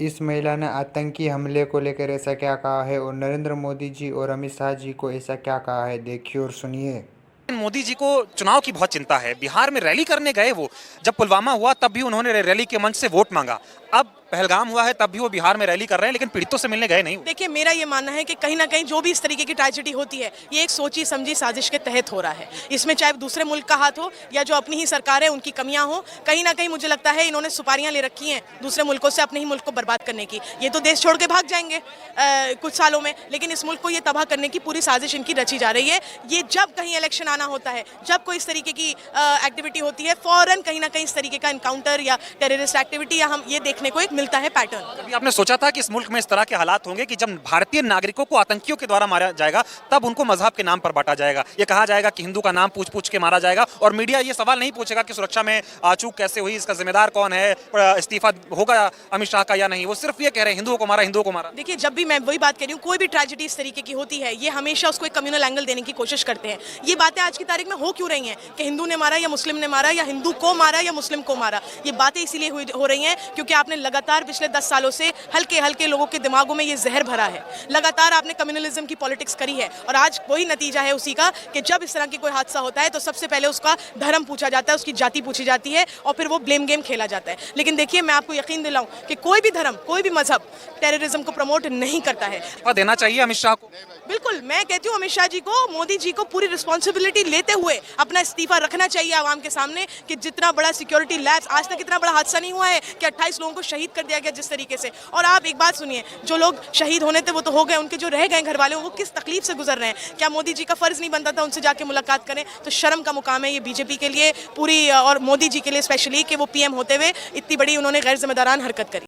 इस महिला ने आतंकी हमले को लेकर ऐसा क्या कहा है और नरेंद्र मोदी जी और अमित शाह जी को ऐसा क्या कहा है, देखिए और सुनिए। मोदी जी को चुनाव की बहुत चिंता है। बिहार में रैली करने गए वो, जब पुलवामा हुआ तब भी उन्होंने रैली के मंच से वोट मांगा। अब पहलगाम हुआ है तब भी वो बिहार में रैली कर रहे हैं, लेकिन पीड़ितों से मिलने गए नहीं। देखिए, मेरा ये मानना है कि कहीं ना कहीं जो भी इस तरीके की ट्रेजेडी होती है, ये एक सोची समझी साजिश के तहत हो रहा है। इसमें चाहे दूसरे मुल्क का हाथ हो या जो अपनी ही सरकार है उनकी कमियां हो, कहीं ना कहीं मुझे लगता है इन्होंने सुपारियां ले रखी हैं दूसरे मुल्कों से अपने ही मुल्क को बर्बाद करने की। ये तो देश छोड़ के भाग जाएंगे कुछ सालों में, लेकिन इस मुल्क को ये तबाह करने की पूरी साजिश इनकी रची जा रही है। ये जब कहीं इलेक्शन आना होता है, जब कोई इस तरीके की एक्टिविटी होती है, फौरन कहीं ना कहीं इस तरीके का इनकाउंटर या टेररिस्ट एक्टिविटी या हम ये देखने को एक मिलता है पैटर्न। कभी आपने सोचा था कि इस मुल्क में इस तरह के हालात होंगे कि जब भारतीय नागरिकों को आतंकियों के द्वारा मारा जाएगा तब उनको मजहब के नाम पर बांटा जाएगा? ये कहा जाएगा कि हिंदू का नाम पूछ पूछ के मारा जाएगा और मीडिया ये सवाल नहीं पूछेगा कि सुरक्षा में चूक कैसे हुई, इसका जिम्मेदार कौन है, इस्तीफा होगा अमित शाह का या नहीं। वो सिर्फ ये कह रहे हैं हिंदुओं को मारा, हिंदुओं को मारा। देखिए, जब भी मैं वही बात कह रही हूँ, कोई भी ट्रेजेडी इस तरीके की होती है, ये हमेशा उसको एक कम्युनल एंगल देने की कोशिश करते हैं। ये बातें आज की तारीख में हो क्यों रही हैं कि हिंदू ने मारा या मुस्लिम ने मारा या हिंदू को मारा या मुस्लिम को मारा? ये बातें इसीलिए हो रही हैं क्योंकि आपने लगातार पिछले 10 सालों से हल्के हल्के लोगों के दिमागों में ये जहर भरा है। लगातार आपने कम्युनलिज्म की पॉलिटिक्स करी है और आज वही नतीजा है उसी का कि जब इस तरह की कोई हादसा होता है तो सबसे पहले उसका धर्म पूछा जाता है, उसकी जाति पूछी जाती है और फिर वो ब्लेम गेम खेला जाता है। लेकिन देखिए, मैं आपको यकीन दिलाऊं कि कोई भी धर्म, कोई भी मजहब टेररिज्म को प्रमोट नहीं करता है। और देना चाहिए अमित शाह को। बिल्कुल, मैं कहती हूँ अमित शाह जी को, मोदी जी को पूरी रिस्पॉन्सिबिलिटी लेते हुए अपना इस्तीफा रखना चाहिए आवाम के सामने कि जितना बड़ा सिक्योरिटी लैप्स, आज तक इतना बड़ा हादसा नहीं हुआ है कि 28 लोगों को शहीद कर दिया गया जिस तरीके से। और आप एक बात सुनिए, जो लोग शहीद होने थे वो तो हो गए, उनके जो रह गए घर वाले वो किस तकलीफ से गुजर रहे हैं। क्या मोदी जी का फर्ज नहीं बनता था उनसे जाके मुलाकात करें? तो शर्म का मुकाम है ये बीजेपी के लिए पूरी और मोदी जी के लिए स्पेशली कि वो पीएम होते हुए इतनी बड़ी उन्होंने गैर जिम्मेदारान हरकत करी।